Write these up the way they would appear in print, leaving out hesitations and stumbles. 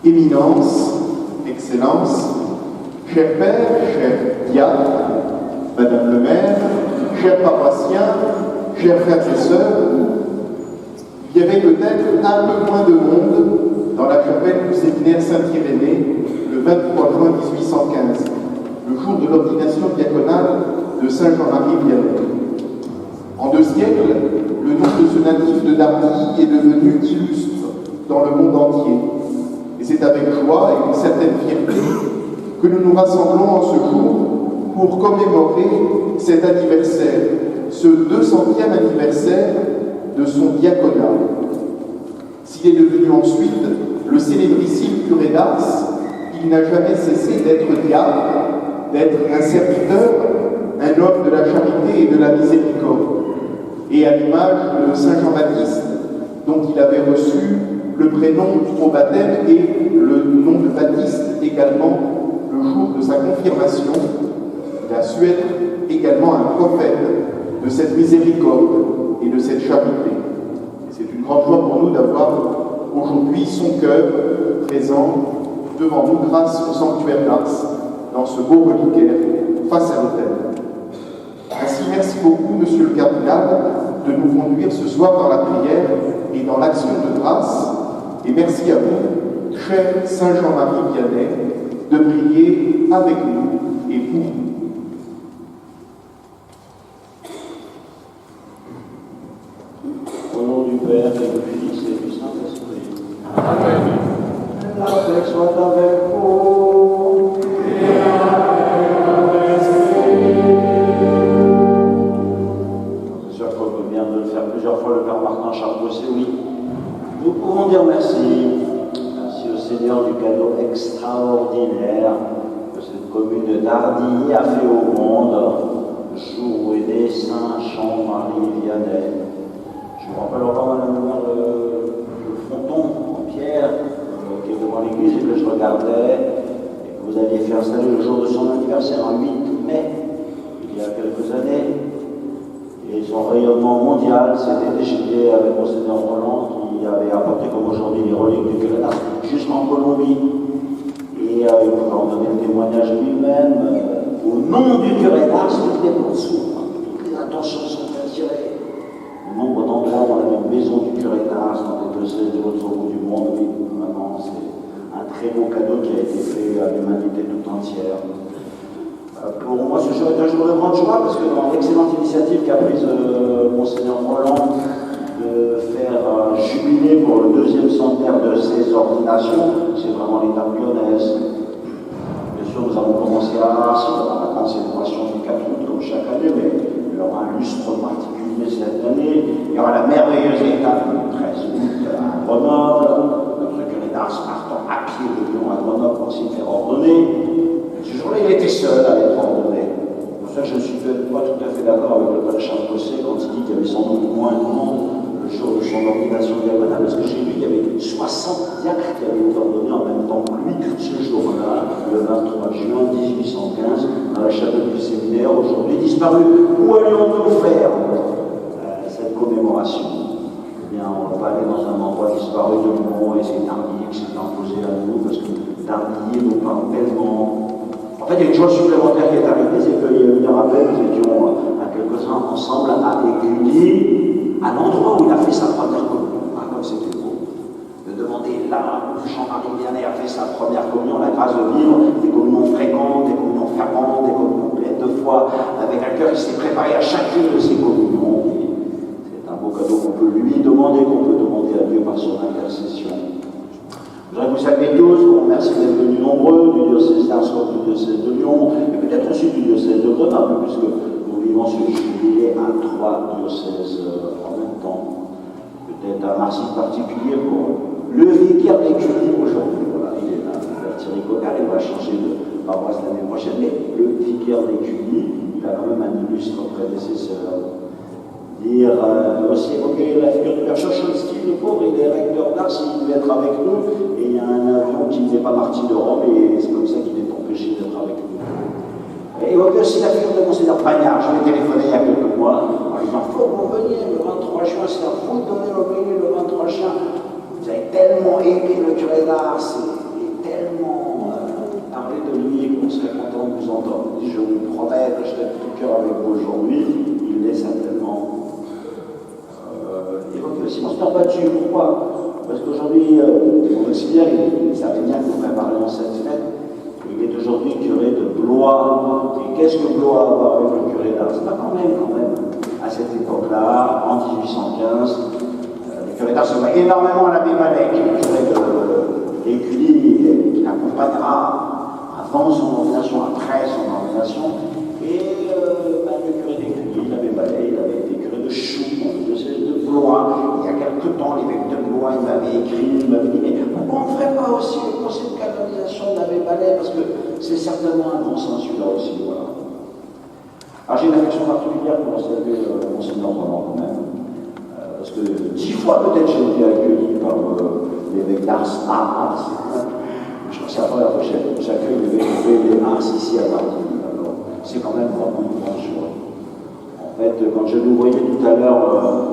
Éminence, Excellence, cher Père, cher diacre, Madame le maire, chers paroissiens, chers frères et sœurs, il y avait peut-être un peu moins de monde dans la chapelle du séminaire Saint-Irénée le 23 juin 1815, le jour de l'ordination diaconale de Saint Jean-Marie Vianney. En 2 siècles, le nom de ce natif de Dardy est devenu illustre dans le monde entier. Et c'est avec joie et une certaine fierté que nous nous rassemblons en ce jour pour commémorer cet anniversaire, ce 200e anniversaire de son diaconat. S'il est devenu ensuite le célébrissime curé d'Ars, il n'a jamais cessé d'être diacre, d'être un serviteur, un homme de la charité et de la miséricorde. Et à l'image de Saint Jean-Baptiste, dont il avait reçu le prénom au baptême et le nom de Baptiste également le jour de sa confirmation, il a su être également un prophète de cette miséricorde et de cette charité. Et c'est une grande joie pour nous d'avoir aujourd'hui son cœur présent devant nous grâce au sanctuaire d'Ars, dans ce beau reliquaire face à l'autel. Ainsi, merci beaucoup, Monsieur le Cardinal, de nous conduire ce soir dans la prière et dans l'action de grâce. Et merci à vous, cher Saint Jean-Marie Vianney, de prier avec nous et pour nous. Au nom du Père et du Fils et du Saint-Esprit. Amen. La paix soit avec vous. Et avec votre esprit. C'est sûr qu'on vient de le faire plusieurs fois, le Père Martin Charles-Bossé, oui. Nous pouvons dire merci. Merci au Seigneur du cadeau extraordinaire que cette commune d'Ardilly a fait au monde, le jour où est né Saint Jean-Marie Vianney. Je me rappelle encore le fronton en pierre qui est devant l'église et que je regardais et que vous aviez fait installer le jour de son anniversaire, en 8 mai, il y a quelques années. Et son rayonnement mondial s'était déchaîné avec Monseigneur Roland qui avait apporté comme aujourd'hui les reliques du curé d'Ars jusqu'en Colombie. Et il pouvait en donner le témoignage lui-même. Au nom du curé d'Ars, toutes les attentions sont attirées. Le nombre d'endroits où on avait une maison du curé d'Ars dans les diocèses de l'autre bout du monde, oui, vraiment, c'est un très beau cadeau qui a été fait à l'humanité tout entière. Pour moi, ce jour est un jour de grande joie parce que dans l'excellente initiative qu'a prise Monseigneur Roland de faire un jubilé pour le 2e centenaire de ses ordinations, c'est vraiment l'étape lyonnaise. Bien sûr, nous avons commencé à Ars, il y aura la grande célébration du 4 août comme chaque année, mais il y aura un lustre particulier cette année. Il y aura la merveilleuse étape du 13 août à Grenoble, notre curé d'Ars partant à pied de Lyon à Grenoble pour s'y faire ordonner. Ce jour-là, il était seul à être ordonné. Pour ça, je ne suis pas tout à fait d'accord avec le Père Charles Bossé quand il dit qu'il y avait sans doute moins de monde le jour de son ordination diaconale, parce que chez lui, il y avait 60 diacres qui avaient été ordonnés en même temps que lui, ce jour-là, le 23 juin 1815, dans la chapelle du séminaire, aujourd'hui disparu. Où allions-nous faire cette commémoration? Eh bien, on va aller dans un endroit disparu de Lyon, et c'est Dardy qui s'est imposé à nous, parce que Dardy nous parle tellement. En fait, il y a une chose supplémentaire qui est arrivée, c'est qu'il y a eu un rappel, nous étions à quelques-uns ensemble à Écully, à l'endroit où il a fait sa première communion. Ah, comme c'était beau. De demander là où Jean-Marie Vianney a fait sa première communion, la grâce de vivre, des communions fréquentes, des communions ferventes, des communions pleines de foi, avec un cœur qui s'est préparé à chacune de ces communions. C'est un beau cadeau qu'on peut lui demander, qu'on peut demander à Dieu par son intercession. Je voudrais vous saluer tous, vous remercier d'être venus nombreux du diocèse d'Ars comme du diocèse de Lyon, et peut-être aussi du diocèse de Grenoble, puisque nous vivons ce jubilé à 3 diocèses en même temps. Peut-être un merci particulier pour le vicaire d'Écully aujourd'hui. Voilà, il est là, le Père Thierry Coquard, il va changer de paroisse l'année prochaine, mais le vicaire d'Écully, il a quand même un illustre prédécesseur. Dire aussi évoquer la figure du Père Chocholski, le pauvre, il est recteur d'Ars, il devait être avec nous, et il y a un avion qui n'est pas parti de Rome, et c'est comme ça qu'il est empêché d'être avec nous. Et évoquer aussi la figure de Monseigneur Pagnard, je l'ai téléphoné il y a quelques mois, en lui disant, faut que vous veniez le 23 juin, c'est à vous de donner l'opinion le 23 juin, vous avez tellement aimé le curé d'Ars, on serait content de vous entendre. Il dit, je vous promets que je serai de tout cœur avec vous aujourd'hui. Il l'est certainement. Évoquer le silence perpétuel. Pourquoi? Parce qu'aujourd'hui, mon auxiliaire, il savait bien que nous préparions cette fête. Il est aujourd'hui curé de Blois. Et qu'est-ce que Blois a à voir avec le curé d'Ars? Pas quand même. À cette époque-là, en 1815, le curé d'Ars se voit énormément à l'abbé Malek, le curé d'Écully, qui l'accompagnera avant son ordination, après son ordination. Et le curé d'Écully, l'abbé Malek, il avait été curé de Choux, dans le diocèse de Blois. Il y a quelque temps, l'évêque de Blois, il m'avait écrit, il m'avait dit, mais pourquoi on ne ferait pas aussi le procès de canonisation de l'abbé Malek? Parce que c'est certainement un bon sens celui-là aussi, voilà. Alors j'ai une affection particulière pour saluer Monseigneur Roland quand même, parce que 10 fois peut-être j'ai été accueilli par l'évêque d'Ars à Ars. Je crois que c'est la première fois que j'accueille l'évêque d'Ars ici à Paris. Alors c'est quand même vraiment une grande joie. En fait, quand je nous voyais tout à l'heure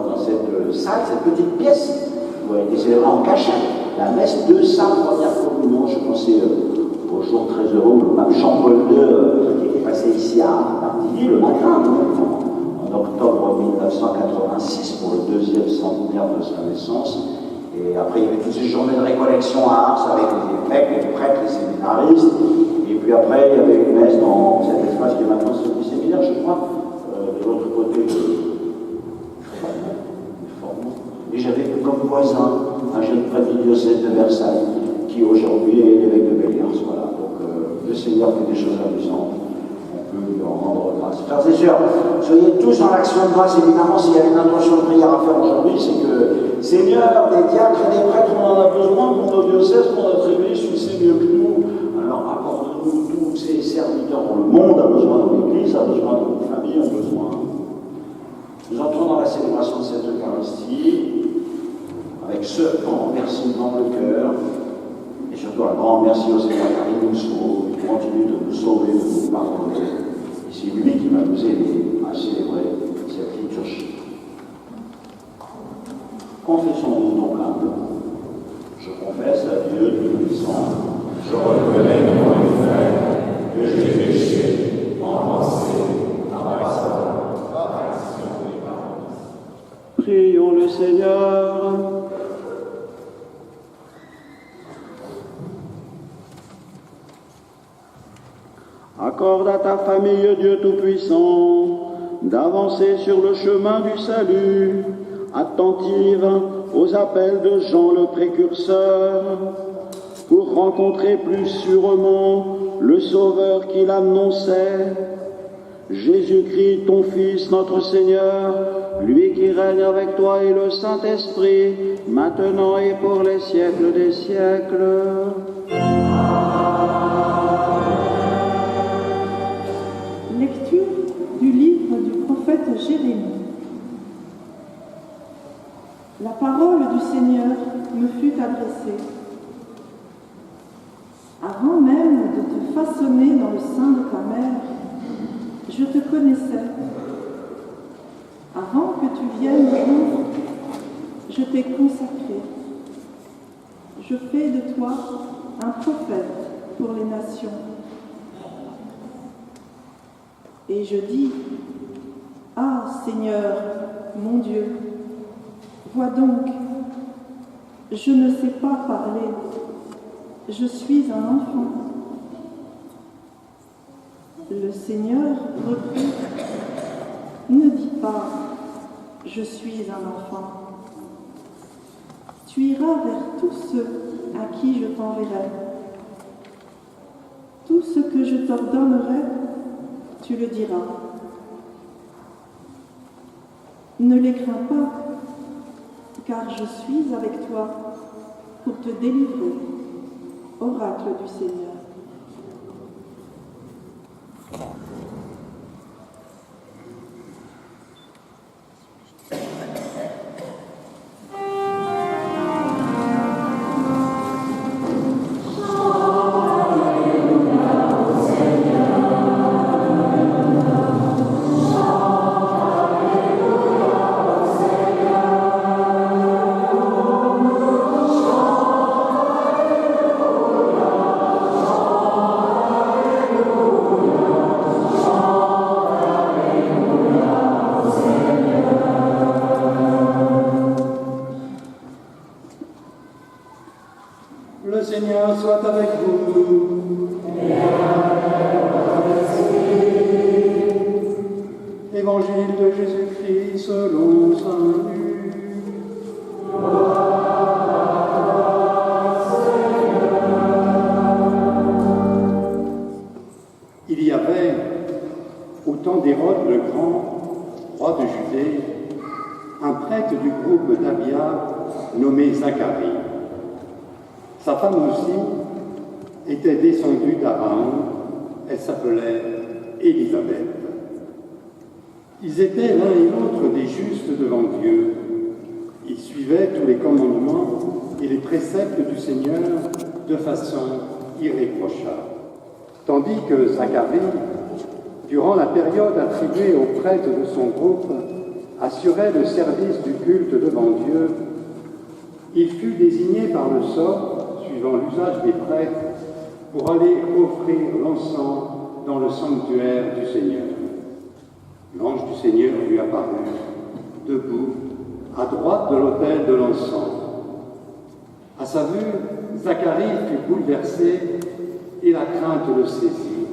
dans cette salle, cette petite pièce, où a été célébrée en cachette, la messe de sa première communion, je pensais au jour très heureux où le pape Jean-Paul II qui était passé ici à Martigny le matin, en octobre 1986, pour le 2e centenaire de sa naissance. Et après, il y avait toutes ces journées de récollection à Ars avec les évêques, les prêtres, les séminaristes. Et puis après, il y avait une messe dans cet espace qui est maintenant celui du séminaire, je crois, de l'autre côté de Formont. Et j'avais comme voisin un jeune prêtre du diocèse de Versailles, qui aujourd'hui est l'évêque de Belliers. Voilà. Donc le Seigneur fait des choses amusantes. On peut lui en rendre grâce. Frères et sœurs, soyez tous en action de grâce. Évidemment, s'il y a une intention de prière à faire aujourd'hui, c'est que Seigneur, des diacres et des prêtres, on en a besoin pour nos diocèses, pour notre Église, tu sais mieux que nous. Alors accorde-nous tous ces serviteurs dont le monde a besoin de l'Église, a besoin de nos familles, a besoin. Nous entrons dans la célébration de cette Eucharistie avec ce grand merci dans le cœur. Et surtout un grand merci au Seigneur car il nous sauve, il continue de nous sauver, de nous pardonner. Et c'est lui qui va nous aider à célébrer cette liturgie. Confessons-nous donc humblement. Je confesse à Dieu Tout-Puissant, je reconnais devant mes frères que j'ai péché en pensée, en parole, par action et par pensée. Prions le Seigneur. Accorde à ta famille, Dieu Tout-Puissant, d'avancer sur le chemin du salut, attentive aux appels de Jean le Précurseur, pour rencontrer plus sûrement le Sauveur qu'il annonçait, Jésus-Christ, ton Fils, notre Seigneur, lui qui règne avec toi et le Saint-Esprit, maintenant et pour les siècles des siècles. Lecture du livre du prophète Jérémie. La parole du Seigneur me fut adressée. Avant même de te façonner dans le sein de ta mère, je te connaissais. Avant que tu viennes au jour, je t'ai consacré. Je fais de toi un prophète pour les nations. Et je dis, ah Seigneur, mon Dieu, vois donc, je ne sais pas parler, je suis un enfant. Le Seigneur reprit, ne dis pas, je suis un enfant. Tu iras vers tous ceux à qui je t'enverrai. Tout ce que je t'ordonnerai, tu le diras. Ne les crains pas, car je suis avec toi pour te délivrer, oracle du Seigneur. Le Seigneur soit avec vous. Évangile de Jésus-Christ selon saint Luc. Il y avait, au temps d'Hérode le Grand, roi de Judée, un prêtre du groupe d'Abia nommé Zacharie. Sa femme aussi était descendue d'Abraham, elle s'appelait Élisabeth. Ils étaient l'un et l'autre des justes devant Dieu. Ils suivaient tous les commandements et les préceptes du Seigneur de façon irréprochable. Tandis que Zacharie, durant la période attribuée aux prêtres de son groupe, assurait le service du culte devant Dieu, il fut désigné par le sort, suivant l'usage des prêtres, pour aller offrir l'encens dans le sanctuaire du Seigneur. L'ange du Seigneur lui apparut, debout, à droite de l'autel de l'encens. À sa vue, Zacharie fut bouleversé et la crainte le saisit.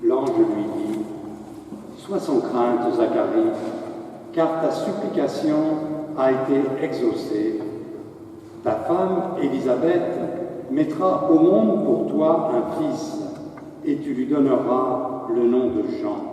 L'ange lui dit : « Sois sans crainte, Zacharie, car ta supplication a été exaucée. Ta femme, Élisabeth, mettra au monde pour toi un fils, et tu lui donneras le nom de Jean.